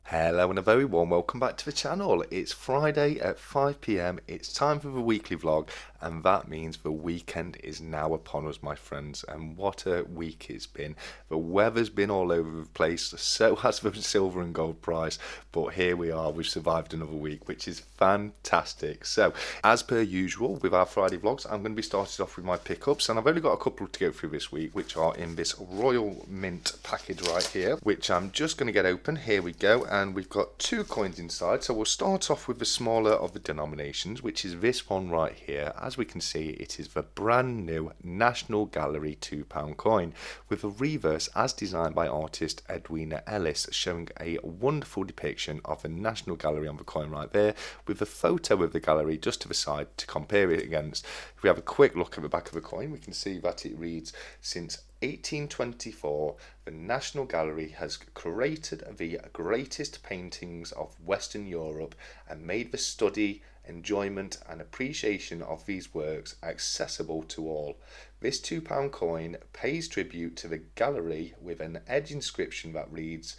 Hello and a very warm welcome back to the channel. It's Friday at 5 p.m. It's time for the weekly vlog, and that means the weekend is now upon us, my friends. And what a week it's been. The weather's been all over the place, so has the silver and gold price, but here we are, we've survived another week, which is fantastic. So as per usual with our Friday vlogs, I'm going to be started off with my pickups, and I've only got a couple to go through this week, which are in this Royal Mint package right here, which I'm just going to get open. Here we go. And we've got 2 coins inside, so we'll start off with the smaller of the denominations, which is this one right here. As we can see, it is the brand new National Gallery £2 coin with a reverse as designed by artist Edwina Ellis, showing a wonderful depiction of the National Gallery on the coin right there, with a photo of the gallery just to the side to compare it against. If we have a quick look at the back of the coin, we can see that it reads, "Since 1824, the National Gallery has curated the greatest paintings of Western Europe and made the study, enjoyment and appreciation of these works accessible to all. This £2 coin pays tribute to the gallery with an edge inscription that reads,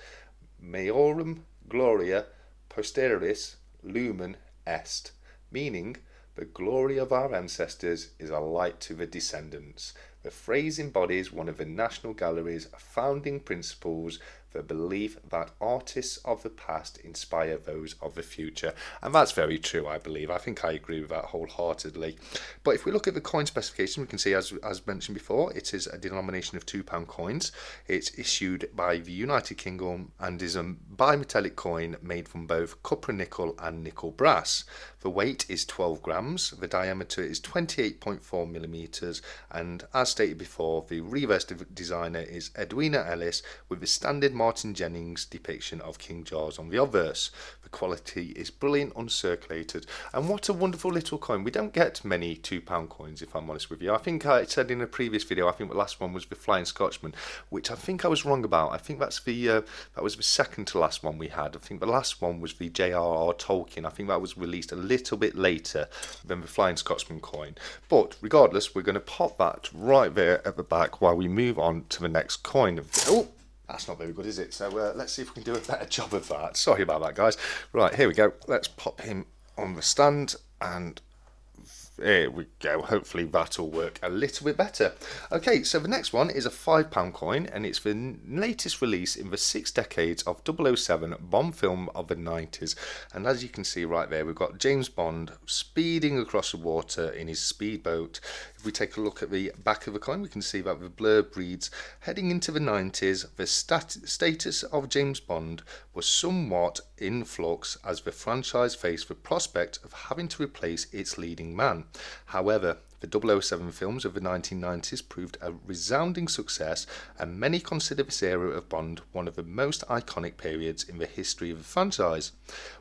Meorum Gloria Posteris Lumen Est," meaning the glory of our ancestors is a light to the descendants. The phrase embodies one of the National Gallery's founding principles, the belief that artists of the past inspire those of the future. And that's very true, I believe. I think I agree with that wholeheartedly. But if we look at the coin specification, we can see, as mentioned before, it is a denomination of £2 coins. It's issued by the United Kingdom and is a bimetallic coin made from both copper nickel and nickel brass. The weight is 12 grams, the diameter is 28.4 millimeters, and as stated before, the reverse designer is Edwina Ellis with the standard Martin Jennings depiction of King Charles on the obverse. The quality is brilliant, uncirculated, and what a wonderful little coin. We don't get many £2 coins, if I'm honest with you. I think I said in a previous video, I think the last one was the Flying Scotsman, which I think I was wrong about. I think that's that was the second to last one we had. I think the last one was the J.R.R. Tolkien. I think that was released a little bit later than the Flying Scotsman coin. But regardless, we're going to pop that right there at the back while we move on to the next coin. Oh, that's not very good, is it? So let's see if we can do a better job of that. Sorry about that, guys. Right, here we go. Let's pop him on the stand, and there we go. Hopefully that'll work a little bit better. Okay, so the next one is a £5 coin, and it's the latest release in the 6 decades of 007 Bond film of the 90s. And as you can see right there, we've got James Bond speeding across the water in his speedboat. If we take a look at the back of the coin, we can see that the blurb reads, "Heading into the 90s, the status of James Bond was somewhat in flux as the franchise faced the prospect of having to replace its leading man. However, the 007 films of the 1990s proved a resounding success, and many consider this era of Bond one of the most iconic periods in the history of the franchise.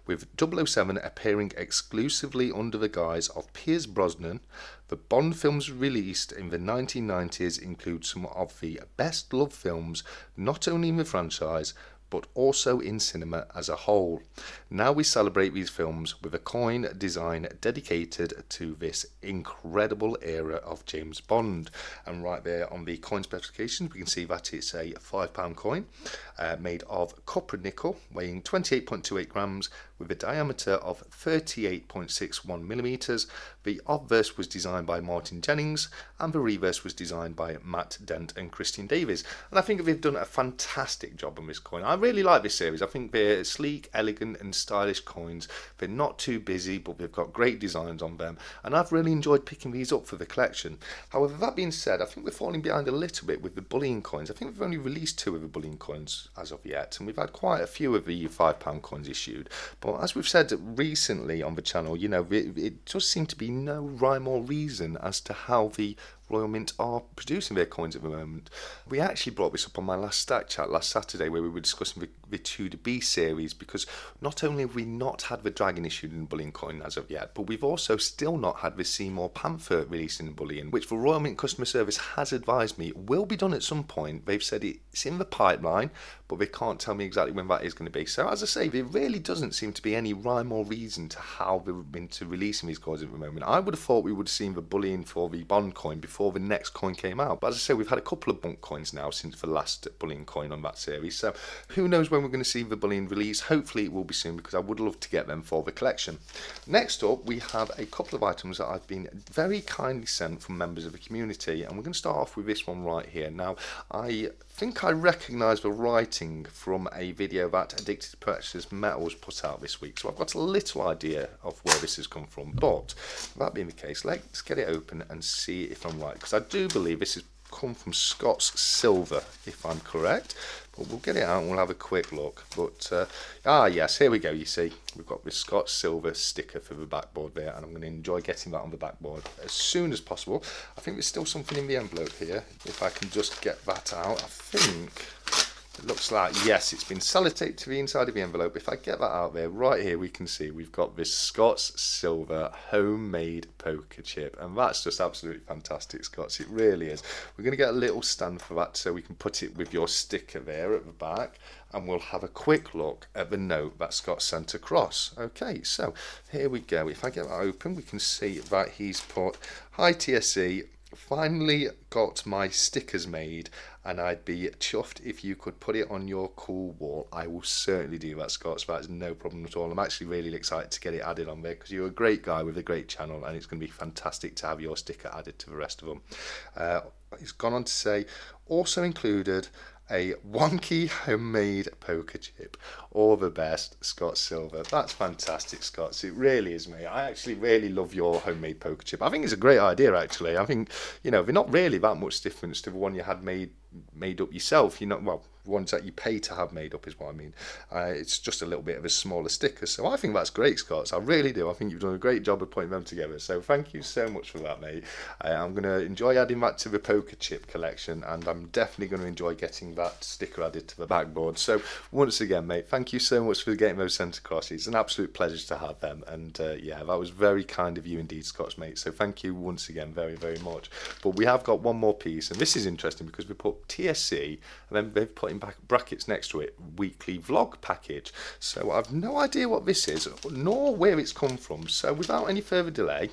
With 007 appearing exclusively under the guise of Pierce Brosnan, the Bond films released in the 1990s include some of the best loved films, not only in the franchise, but also in cinema as a whole. Now we celebrate these films with a coin design dedicated to this incredible era of James Bond." And right there on the coin specifications, we can see that it's a £5 coin made of copper nickel, weighing 28.28 grams, with a diameter of 38.61 millimeters. The obverse was designed by Martin Jennings, and the reverse was designed by Matt Dent and Christian Davies. And I think they've done a fantastic job on this coin. I really like this series. I think they're sleek, elegant and stylish coins. They're not too busy, but they've got great designs on them, and I've really enjoyed picking these up for the collection. However, that being said, I think we're falling behind a little bit with the bullion coins. I think we've only released 2 of the bullion coins as of yet, and we've had quite a few of the £5 coins issued. But as we've said recently on the channel, you know, it does seem to be no rhyme or reason as to how the Royal Mint are producing their coins at the moment. We actually brought this up on my last Stack Chat last Saturday, where we were discussing the Tudor B series, because not only have we not had the Dragon issued in bullion coin as of yet, but we've also still not had the Seymour Panther released in bullion, which the Royal Mint customer service has advised me will be done at some point. They've said it's in the pipeline, but they can't tell me exactly when that is going to be. So as I say, there really doesn't seem to be any rhyme or reason to how they've been to releasing these coins at the moment. I would have thought we would have seen the bullion for the Bond coin before before the next coin came out. But as I say, we've had a couple of bunk coins now since the last bullion coin on that series, so who knows when we're going to see the bullion release. Hopefully it will be soon, because I would love to get them for the collection. Next up, we have a couple of items that I've been very kindly sent from members of the community, and we're going to start off with this one right here. Now, I think I recognise the writing from a video that Addicted to Precious Metals put out this week, so I've got a little idea of where this has come from. But that being the case, let's get it open and see if I'm right, because I do believe this has come from Scott's Silver, if I'm correct. But we'll get it out and we'll have a quick look. But yes, here we go. You see, we've got this Scott's Silver sticker for the backboard there, and I'm going to enjoy getting that on the backboard as soon as possible. I think there's still something in the envelope here. If I can just get that out, I think it looks like, yes, it's been sellotaped to the inside of the envelope. If I get that out there, right here we can see we've got this Scott's Silver homemade poker chip, and that's just absolutely fantastic, Scott's. It really is. We're going to get a little stand for that so we can put it with your sticker there at the back, and we'll have a quick look at the note that Scott sent across. Okay, so here we go. If I get that open, we can see that he's put, "Hi TSC, finally got my stickers made, and I'd be chuffed if you could put it on your cool wall." I will certainly do that, Scott, so that's no problem at all. I'm actually really excited to get it added on there, because you're a great guy with a great channel, and it's going to be fantastic to have your sticker added to the rest of them. He's gone on to say, also included a wonky homemade poker chip. All the best, Scott Silver. That's fantastic, Scott. It really is, mate. I actually really love your homemade poker chip. I think it's a great idea, actually. I think, they're not really that much difference to the one you had made up yourself. Well, ones that you pay to have made up is what I mean. It's just a little bit of a smaller sticker, so I think that's great, Scott. I really do. I think you've done a great job of putting them together, so thank you so much for that, mate. I'm going to enjoy adding that to the poker chip collection, and I'm definitely going to enjoy getting that sticker added to the backboard. So once again, mate, thank you so much for getting those sent across. It's an absolute pleasure to have them, and that was very kind of you indeed, Scott, mate, so thank you once again very, very much. But we have got one more piece, and this is interesting because we put TSC, and then they've put in brackets next to it, weekly vlog package. So I've no idea what this is, nor where it's come from. So without any further delay,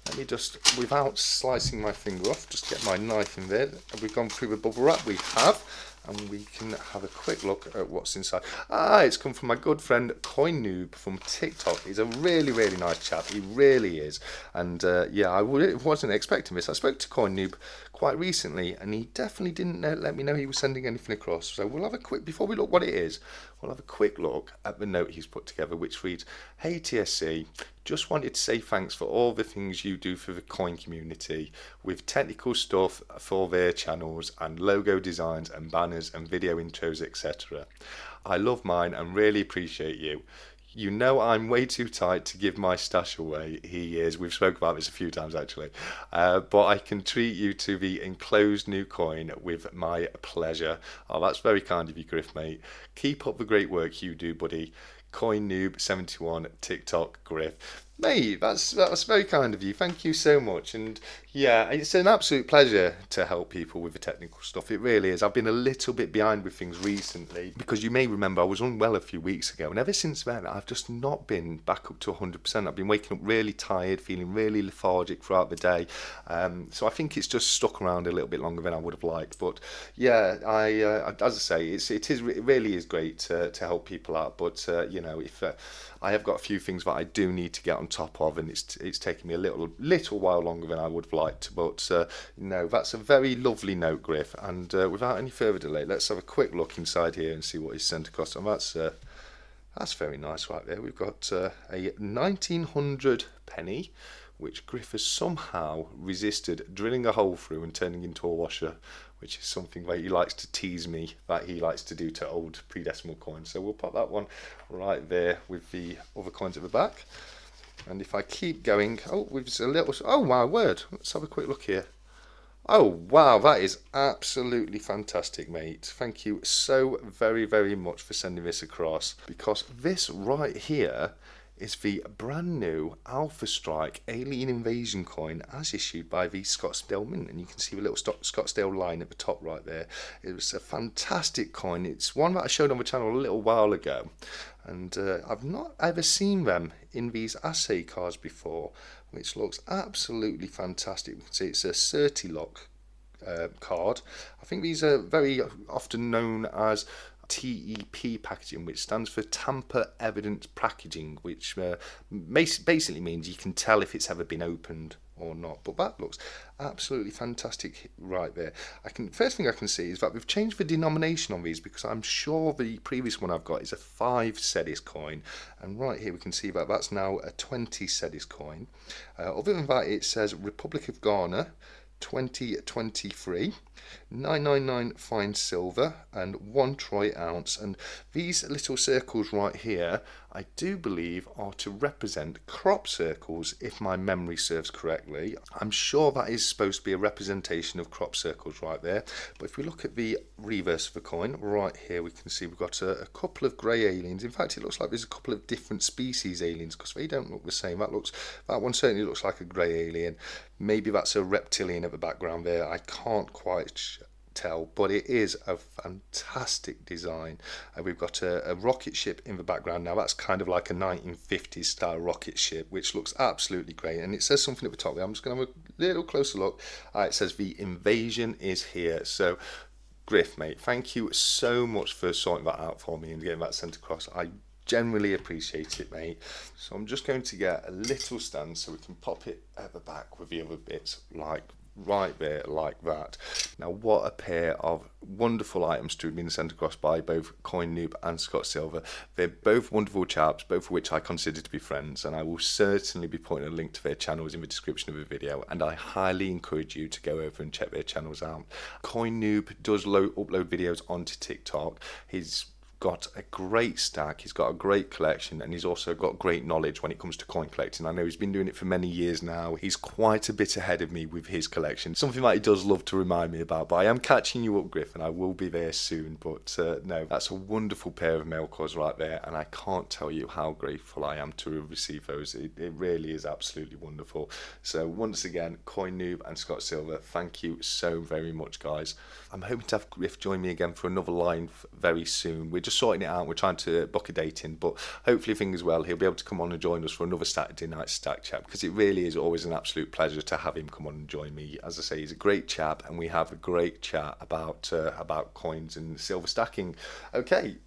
let me just, without slicing my finger off, just get my knife in there. Have we gone through the bubble wrap? We have. And we can have a quick look at what's inside. It's come from my good friend Coin Noob from TikTok. He's a really, really nice chap. He really is. And I wasn't expecting this. I spoke to Coin Noob quite recently, and he definitely didn't let me know he was sending anything across. So we'll have a quick, before we look what it is, we'll have a quick look at the note he's put together, which reads, "Hey TSC, just wanted to say thanks for all the things you do for the coin community with technical stuff for their channels and logo designs and banners and video intros, etc. I love mine and really appreciate you. You know I'm way too tight to give my stash away." He is. We've spoken about this a few times actually. But I can treat you to the enclosed new coin with my pleasure. Oh, that's very kind of you, Griff, mate. Keep up the great work you do, buddy. Coin Noob 71 TikTok Griff. Mate, that's very kind of you. Thank you so much. And yeah, it's an absolute pleasure to help people with the technical stuff. It really is. I've been a little bit behind with things recently because you may remember I was unwell a few weeks ago, and ever since then I've just not been back up to 100%. I've been waking up really tired, feeling really lethargic throughout the day. So I think it's just stuck around a little bit longer than I would have liked. But yeah, as I say, it really is great to help people out. But if I have got a few things that I do need to get on top of, and it's taken me a little while longer than I would have liked. But that's a very lovely note, Griff. And without any further delay, let's have a quick look inside here and see what he's sent across. And that's very nice right there. We've got a 1900 penny, which Griff has somehow resisted drilling a hole through and turning into a washer, which is something that he likes to tease me that he likes to do to old pre-decimal coins. So we'll put that one right there with the other coins at the back. And if I keep going, oh my word, let's have a quick look here. Oh wow, that is absolutely fantastic, mate. Thank you so very, very much for sending this across, because this right here is the brand new Alpha Strike Alien Invasion coin as issued by the Scottsdale Mint, and you can see the little Scottsdale line at the top right there. It was a fantastic coin. It's one that I showed on the channel a little while ago, and I've not ever seen them in these assay cards before, which looks absolutely fantastic. We can see it's a 30 lock card. I think these are very often known as TEP packaging, which stands for tamper evidence packaging, which basically means you can tell if it's ever been opened or not. But that looks absolutely fantastic right there. First thing I can see is that we've changed the denomination on these, because I'm sure the previous one I've got is a 5 cedis coin, and right here we can see that that's now a 20 cedis coin. Other than that, it says Republic of Ghana 2023, 999 fine silver, and 1 troy ounce. And these little circles right here, I do believe, are to represent crop circles, if my memory serves correctly. I'm sure that is supposed to be a representation of crop circles right there. But if we look at the reverse of the coin, right here we can see we've got a couple of grey aliens. In fact, it looks like there's a couple of different species aliens, because they don't look the same. That one certainly looks like a grey alien. Maybe that's a reptilian at the background there. I can't quite tell, but it is a fantastic design. We've got a rocket ship in the background. Now that's kind of like a 1950s style rocket ship, which looks absolutely great, and it says something at the top there. I'm just going to have a little closer look. It says the invasion is here. So Griff, mate, thank you so much for sorting that out for me and getting that sent across. I generally appreciate it, mate. So I'm just going to get a little stand so we can pop it at the back with the other bits, like right there, like that. Now, what a pair of wonderful items to have been sent across by both Coin Noob and Scott Silver. They're both wonderful chaps, both of which I consider to be friends, and I will certainly be putting a link to their channels in the description of the video, and I highly encourage you to go over and check their channels out. Coin Noob does upload videos onto TikTok. He's got a great stack, he's got a great collection, and he's also got great knowledge when it comes to coin collecting. I know he's been doing it for many years now. He's quite a bit ahead of me with his collection, something that he does love to remind me about. But I am catching you up, Griff, and I will be there soon. But no, that's a wonderful pair of mail calls right there, and I can't tell you how grateful I am to receive those. It really is absolutely wonderful. So once again, Coin Noob and Scott Silver, thank you so very much, guys. I'm hoping to have Griff join me again for another line very soon. We're just sorting it out. We're trying to book a date in, but hopefully, fingers well, he'll be able to come on and join us for another Saturday night stack chat, because it really is always an absolute pleasure to have him come on and join me. As I say, he's a great chap, and we have a great chat about coins and silver stacking. Okay.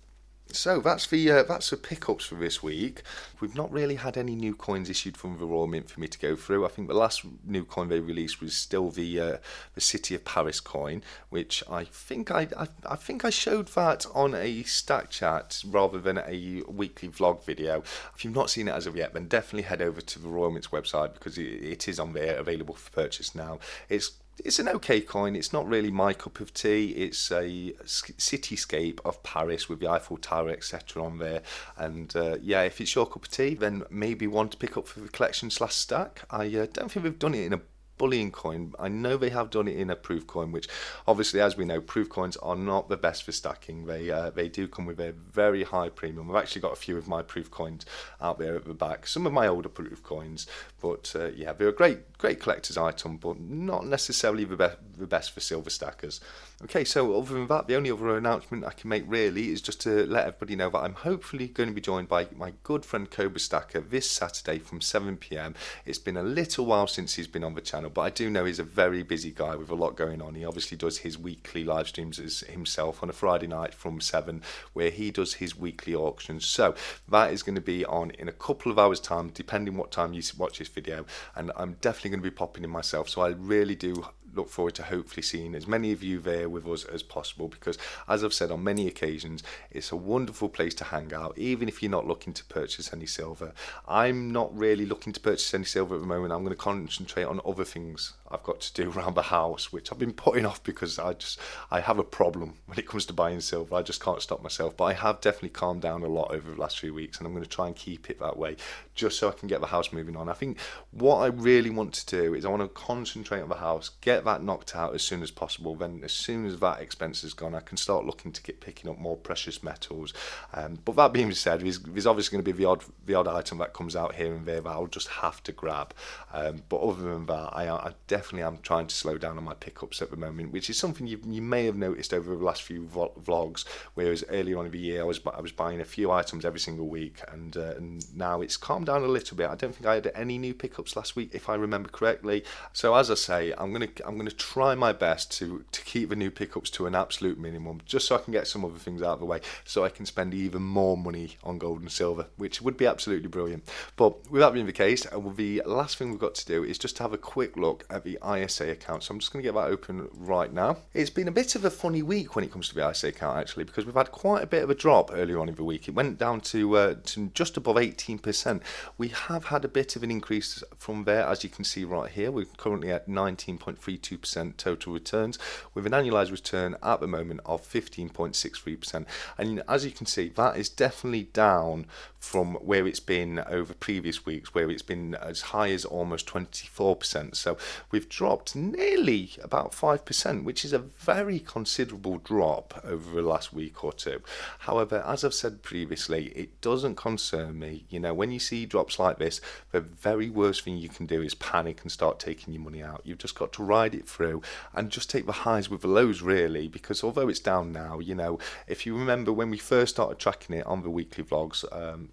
So that's the pickups for this week. We've not really had any new coins issued from the Royal Mint for me to go through. I think the last new coin they released was still the City of Paris coin, which I think I showed that on a stack chat rather than a weekly vlog video. If you've not seen it as of yet, then definitely head over to the Royal Mint's website, because it is on there, available for purchase now. It's an okay coin. It's not really my cup of tea. It's a cityscape of Paris with the Eiffel Tower, etc. on there. And yeah, if it's your cup of tea, then maybe one to pick up for the collection/stack. I don't think we've done it in a bullion coin. I know they have done it in a proof coin, which obviously, as we know, proof coins are not the best for stacking. They do come with a very high premium. I've actually got a few of my proof coins out there at the back, some of my older proof coins, but yeah, they're a great collector's item, but not necessarily the best for silver stackers. Okay, so other than that, the only other announcement I can make really is just to let everybody know that I'm hopefully going to be joined by my good friend Cobra Stacker this Saturday from 7 PM. It's been a little while since he's been on the channel, but I do know he's a very busy guy with a lot going on. He obviously does his weekly live streams as himself on a Friday night from 7, where he does his weekly auctions. So that is going to be on in a couple of hours' time, depending what time you watch this video, and I'm definitely going to be popping in myself. So I really do look forward to hopefully seeing as many of you there with us as possible, because as I've said on many occasions, it's a wonderful place to hang out, even if you're not looking to purchase any silver. I'm not really looking to purchase any silver at the moment. I'm going to concentrate on other things I've got to do around the house, which I've been putting off because I have a problem when it comes to buying silver. I just can't stop myself. But I have definitely calmed down a lot over the last few weeks, and I'm going to try and keep it that way, just so I can get the house moving on. I think what I really want to do is I want to concentrate on the house, get that knocked out as soon as possible. Then as soon as that expense is gone, I can start looking to get picking up more precious metals. But that being said, there's obviously going to be the odd item that comes out here and there that I'll just have to grab. But other than that, I definitely am trying to slow down on my pickups at the moment, which is something you may have noticed over the last few vlogs. Whereas earlier on in the year, I was buying a few items every single week, and now it's calmed down a little bit. I don't think I had any new pickups last week, if I remember correctly. So as I say, I'm gonna try my best to keep the new pickups to an absolute minimum, just so I can get some other things out of the way, so I can spend even more money on gold and silver, which would be absolutely brilliant. But with that being the case, the last thing we've got to do is just to have a quick look at the ISA account. So I'm just going to get that open right now. It's been a bit of a funny week when it comes to the ISA account, actually, because we've had quite a bit of a drop earlier on in the week. It went down to just above 18%. We have had a bit of an increase from there, as you can see right here. We're currently at 19.32% total returns, with an annualized return at the moment of 15.63%. And as you can see, that is definitely down from where it's been over previous weeks, where it's been as high as almost 24%. So we've dropped nearly about 5%, which is a very considerable drop over the last week or two. However, as I've said previously, it doesn't concern me. You know, when you see drops like this, the very worst thing you can do is panic and start taking your money out. You've just got to ride it through and just take the highs with the lows, really, because although it's down now, you know, if you remember when we first started tracking it on the weekly vlogs,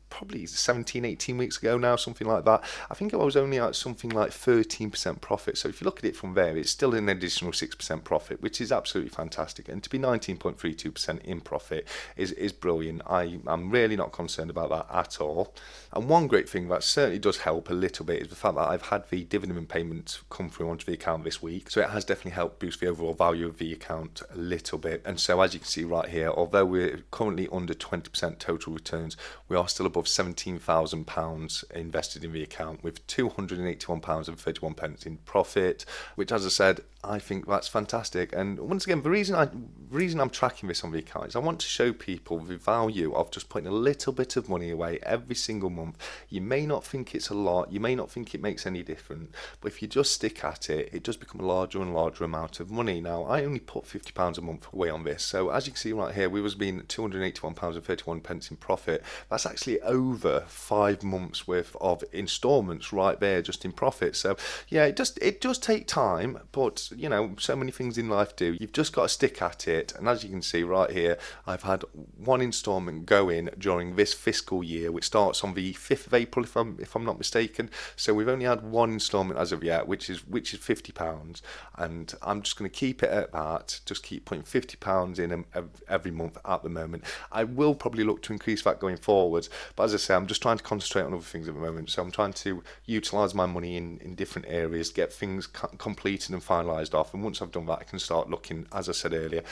probably 17, 18 weeks ago now, something like that, I think I was only at something like 13% profit. So if you look at it from there, it's still an additional 6% profit, which is absolutely fantastic. And to be 19.32% in profit is brilliant. I'm really not concerned about that at all. And one great thing that certainly does help a little bit is the fact that I've had the dividend payments come through onto the account this week. So it has definitely helped boost the overall value of the account a little bit. And so as you can see right here, although we're currently under 20% total returns, we are still above £17,000 invested in the account, with £281.31 in profit, which, as I said, I think that's fantastic. And once again, the reason I'm tracking this on the account is I want to show people the value of just putting a little bit of money away every single month. You may not think it's a lot, you may not think it makes any difference, but if you just stick at it, it does become a larger and larger amount of money. Now, I only put £50 a month away on this, so as you can see right here, we was being £281.31 in profit. That's actually over 5 months worth of instalments right there, just in profit. So yeah, it does take time, but you know, so many things in life do. You've just got to stick at it. And as you can see right here, I've had one instalment go in during this fiscal year, which starts on the 5th of April, if I'm not mistaken. So we've only had one instalment as of yet, which is £50, and I'm just going to keep it at that. Just keep putting £50 in every month at the moment. I will probably look to increase that going forward, but as I say, I'm just trying to concentrate on other things at the moment. So I'm trying to utilise my money in different areas, get things completed and finalised off, and once I've done that, I can start looking, as I said earlier,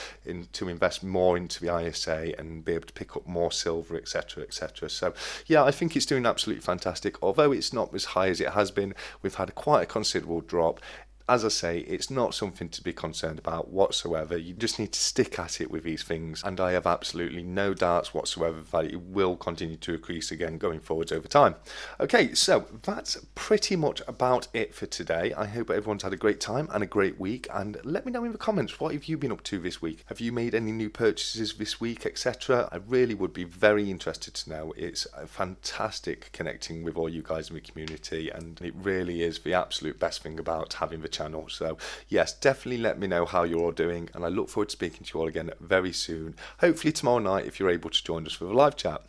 to invest more into the ISA and be able to pick up more silver, etc, etc. So yeah, I think it's doing absolutely fantastic. Although it's not as high as it has been, we've had quite a considerable drop. As I say, it's not something to be concerned about whatsoever. You just need to stick at it with these things, and I have absolutely no doubts whatsoever that it will continue to increase again going forwards over time. Okay, so that's pretty much about it for today. I hope everyone's had a great time and a great week, and let me know in the comments, what have you been up to this week? Have you made any new purchases this week, etc? I really would be very interested to know. It's fantastic connecting with all you guys in the community, and it really is the absolute best thing about having the channel. So yes, definitely let me know how you're all doing, and I look forward to speaking to you all again very soon, hopefully tomorrow night if you're able to join us for the live chat.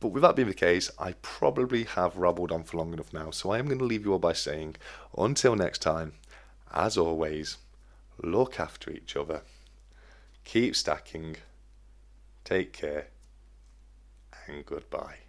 But with that being the case, I probably have rabbled on for long enough now, so I am going to leave you all by saying, until next time, as always, look after each other, keep stacking, take care, and goodbye.